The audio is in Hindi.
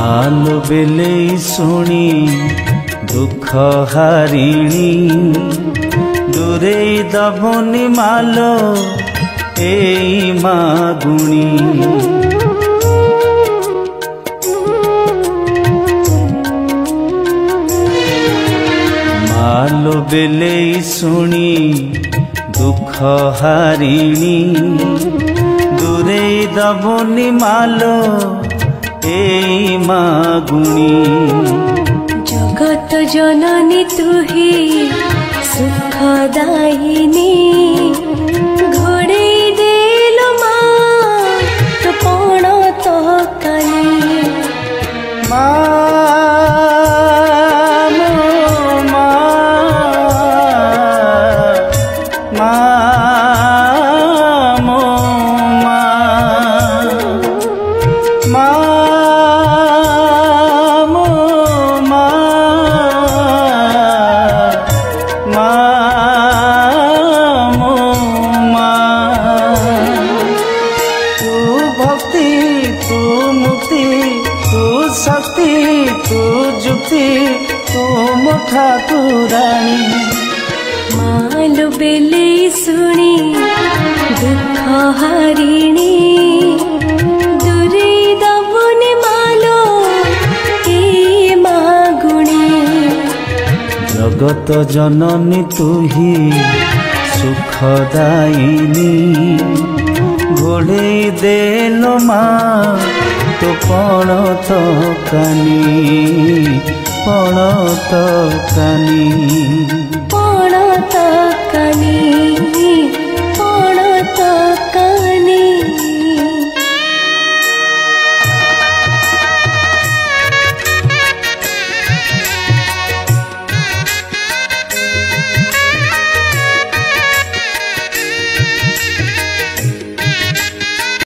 मालो बेले शुणी दुख हारिणी दूरे दबनी मालो ए मागुणी मालो बेले शुणी दुख हारिणी दूरे दबनी मालो ए मागुणी जगत जननी तुही सुखदायिनी घोड़े देलो मा तो पण तो कानी मा शक्ति तू जुक्ति तू ठाकुरानी मालो बेले शुणी दुख हारिणी दूरे दबनी मालो ए मागुणी जगत जननी तुही सुखदायिनी घोड़े देलो मा तो पण तो कानी पण तो कानी पण तो कानी पण तो